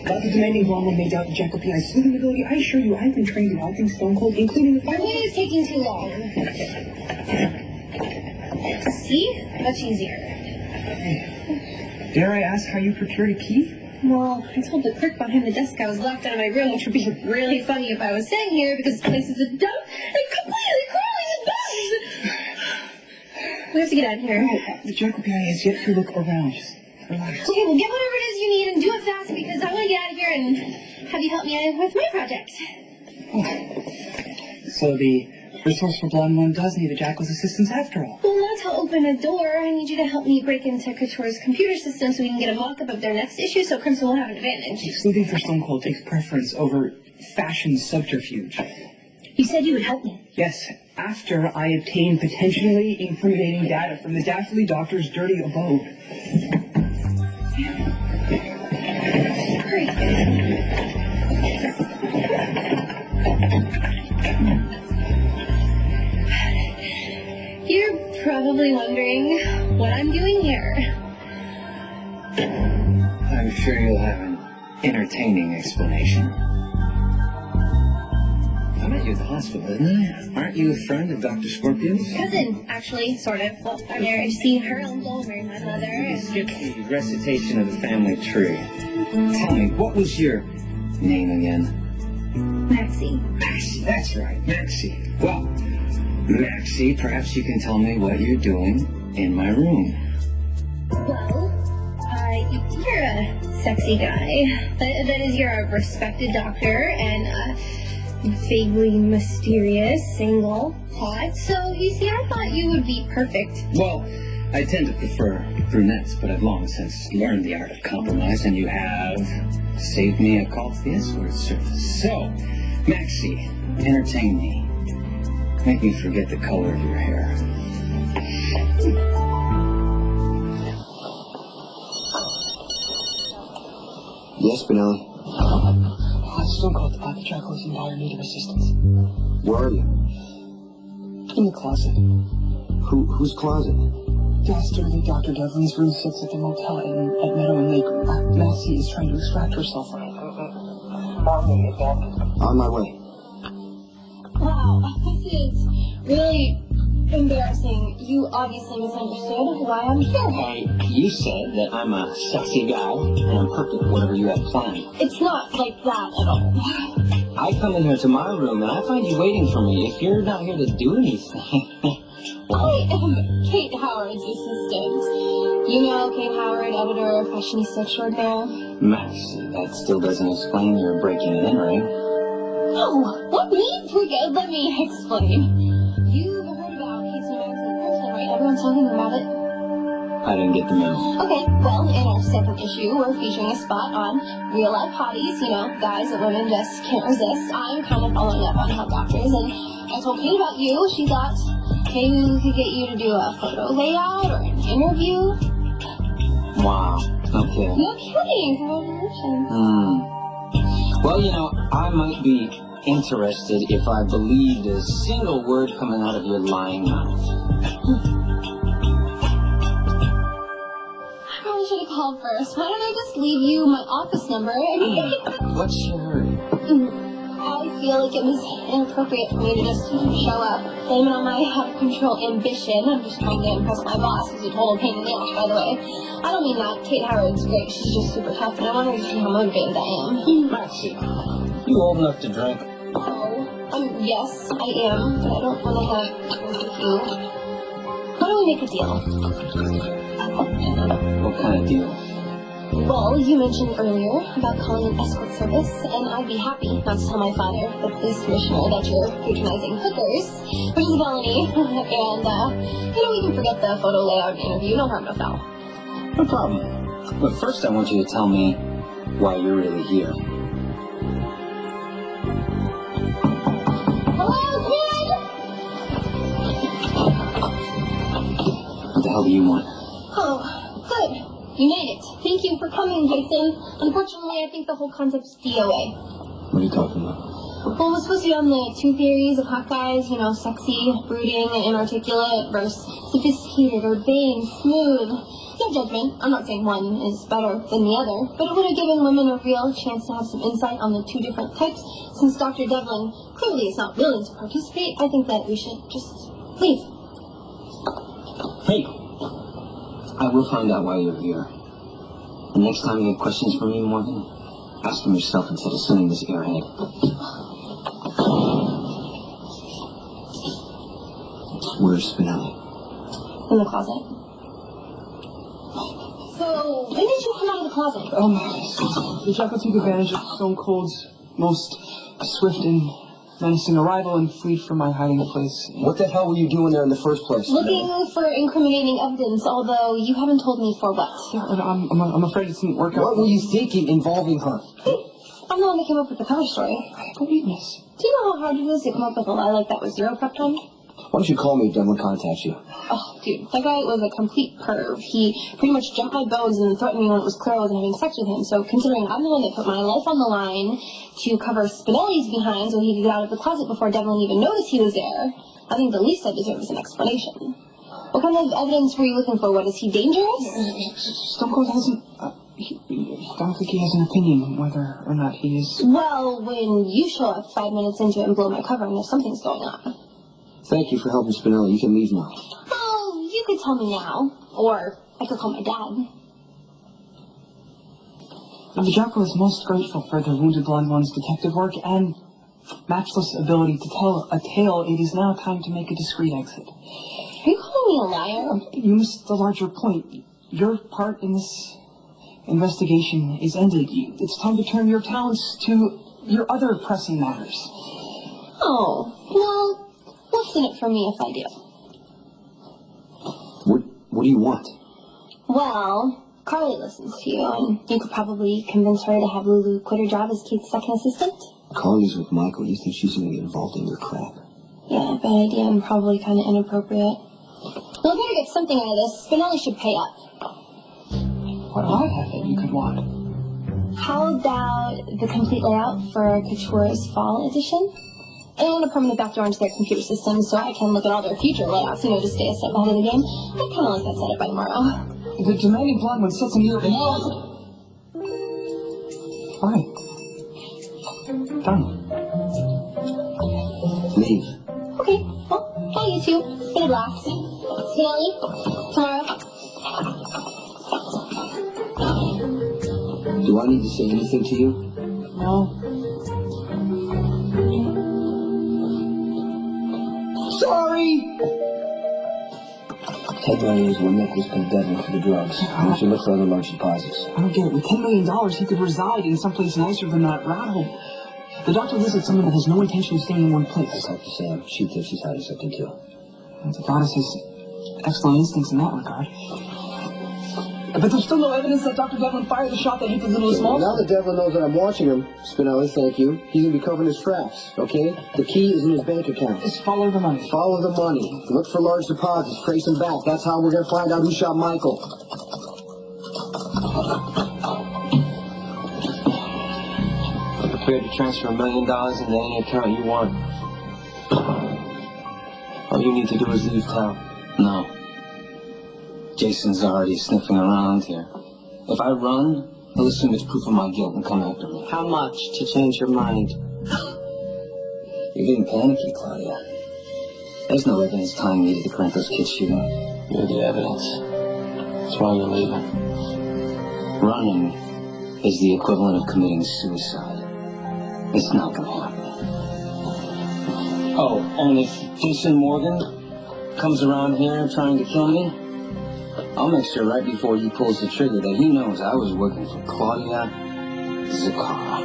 Without the demanding blonde one made out the Jackal P.I.'s sleuthing ability, I assure you I've been trained in all things Stone Cold, including the final... It is taking too long. See? Much easier. Dare I ask how you procured a key? Well, I told the clerk behind the desk I was locked out of my room, which would be really funny if I was staying here because this place is a dump and completely crawling with bugs. We have to get out of here. No, the Jackal P.I. has yet to look around. Just relax. Okay, well, get whatever it is you need and do it fast because I want to get out of here and have you help me with my project. Oh. So the resourceful blonde one does need a Jackal's assistance after all. Well, not to open a door. I need you to help me break into Couture's computer system so we can get a mock-up of their next issue so Crimson will have an advantage. Sleuthing for Stone Cold takes preference over fashion subterfuge. You said you would help me. Yes, after I obtain potentially incriminating data from the Daffodil Doctor's dirty abode. Hurry. You're probably wondering what I'm doing here. I'm sure you'll have an entertaining explanation. I met you at the hospital, didn't I? Aren't you a friend of Dr. Scorpion's? Cousin, actually, sort of. Well, I married to see her uncle, married my mother, and... Skip the recitation of the family tree. Tell me, what was your name again? Maxie. Maxie, that's right, Maxie. Well, Maxie, perhaps you can tell me what you're doing in my room. Well, you're a sexy guy. That is, you're a respected doctor and vaguely mysterious, single, hot. So, you see, I thought you would be perfect. Well, I tend to prefer brunettes, but I've long since learned the art of compromise, and you have saved me a call to the escort service. So, Maxie, entertain me. Make me forget the color of your hair. Yes, Spinelli. Stone Cold, the Jackal is in dire need of assistance. Where are you? In the closet. Whose closet? Dastardly Dr. Devlin's room sits at the motel at Meadow and Lake. Maxie is trying to extract herself from it. On my way. Wow, this is really embarrassing. You obviously misunderstood why I'm here. You said that I'm a sexy guy, and I'm perfect for whatever you have planned. It's not like that at all. I come in here to my room, and I find you waiting for me. If you're not here to do anything... I am Kate Howard's assistant. You know Kate Howard, editor, fashionista extraordinaire? Maxie, that still doesn't explain your breaking it in, right? Oh, let me explain. You've heard about Kate's new magazine person, right? Everyone's talking about it. I didn't get the memo. Okay, well, in our second issue, we're featuring a spot on real-life hotties, you know, guys that women just can't resist. I'm kind of following up on hot doctors, and I told Kate about you. She thought maybe we could get you to do a photo layout or an interview. Wow, okay. No kidding, congratulations. Well, you know, I might be interested if I believed a single word coming out of your lying mouth. I probably should have called first. Why don't I just leave you my office number and What's your hurry? I feel like it was inappropriate for me to just show up, blame it on my out-of-control ambition. I'm just trying to impress my boss, who's a total pain in the ass, by the way. I don't mean that. Kate Howard's great. She's just super tough, and I want her to see how motivated I am. Maxie, you old enough to drink? Oh, yes, I am, but I don't want to have drinks with you. Why don't we make a deal? What kind of deal? Well, you mentioned earlier about calling an escort service, and I'd be happy not to tell my father, the police commissioner, that you're patronizing hookers, which is a felony, and, we can forget the photo layout interview, no harm, no foul. No problem. But first I want you to tell me why you're really here. Hello, kid! What the hell do you want? Oh, good. You made it. Thank you for coming, Jason. Unfortunately, I think the whole concept's DOA. What are you talking about? Well, we're supposed to be on the two theories of hot guys, you know, sexy, brooding, and inarticulate, versus sophisticated, urbane, smooth, No judgment. I'm not saying one is better than the other, but it would have given women a real chance to have some insight on the two different types. Since Dr. Devlin clearly is not willing to participate, I think that we should just leave. Hey! I will find out why you're here. The next time you have questions for me, Morgan, ask them yourself instead of sending this airhead. Where's Spinelli? In the closet. So, when did you come out of the closet? The Jackal took advantage of Stone Cold's most swift and menacing arrival and fled from my hiding place. What the hell were you doing there in the first place? Looking for incriminating evidence, although you haven't told me for what. Yeah, and I'm afraid it didn't work out. What were you thinking involving her? I'm the one that came up with the cover story. I believe this. Do you know how hard it is to come up with a lie like that with zero prep time? Why don't you call me if Devlin contacts you? Oh, dude, that guy was a complete perv. He pretty much jumped my bones and threatened me when it was clear I wasn't having sex with him. So considering I'm the one that put my life on the line to cover Spinelli's behind so he could get out of the closet before Devlin even noticed he was there, I think the least I deserve is an explanation. What kind of evidence were you looking for? What, is he dangerous? Stone Cold hasn't... I don't think he has an opinion on whether or not he is... Well, when you show up 5 minutes into it and blow my cover, I know something's going on. Thank you for helping Spinelli. You can leave now. Oh, you could tell me now. Or I could call my dad. The Jackal is most grateful for the Wounded Blonde One's detective work and matchless ability to tell a tale. It is now time to make a discreet exit. Are you calling me a liar? You missed the larger point. Your part in this investigation is ended. It's time to turn your talents to your other pressing matters. Oh, well, what's in it for me if I do? What do you want? Well, Carly listens to you, and you could probably convince her to have Lulu quit her job as Kate's second assistant. Carly's with Michael. You think she's going to get involved in your crap? Yeah, bad idea and probably kind of inappropriate. Well, if we get something out of this, Spinelli should pay up. What do I have that you could want? How about the complete layout for Couture's fall edition? And I want a permanent backdoor into their computer system so I can look at all their future layouts, to stay a step ahead of the game. I'd kind of like that set up by tomorrow. The demanding blonde one sits in your... Fine. Done. Leave. Okay, well, bye you two. It's been a blast. Spinelli, tomorrow. Do I need to say anything to you? No. Sorry! $10 million is what Nicholas paid Devlin for the drugs. And we should look for other large deposits. I don't get it. With $10 million, he could reside in someplace nicer than that rat hole. The doctor lives with someone that has no intention of staying in one place. I talked to Sam. She thinks she's hiding something too. The goddess has excellent instincts in that regard. But there's still no evidence that Dr. Devlin fired the shot that hit the little small. Now that Devlin knows that I'm watching him, Spinelli, thank you, he's going to be covering his tracks, okay? The key is in his bank account. Just follow the money. Follow the money. Look for large deposits. Trace them back. That's how we're going to find out who shot Michael. I'm prepared to transfer $1 million into any account you want. All you need to do is leave town. No. Jason's already sniffing around here. If I run, he'll assume it's proof of my guilt and come after me. How much to change your mind? You're getting panicky, Claudia. There's no evidence tying me to the Krampus kid shooting. You're the evidence. That's why you're leaving. Running is the equivalent of committing suicide. It's not gonna happen. Oh, and if Jason Morgan comes around here trying to kill me, I'll make sure right before he pulls the trigger that he knows I was working for Claudia Zakara.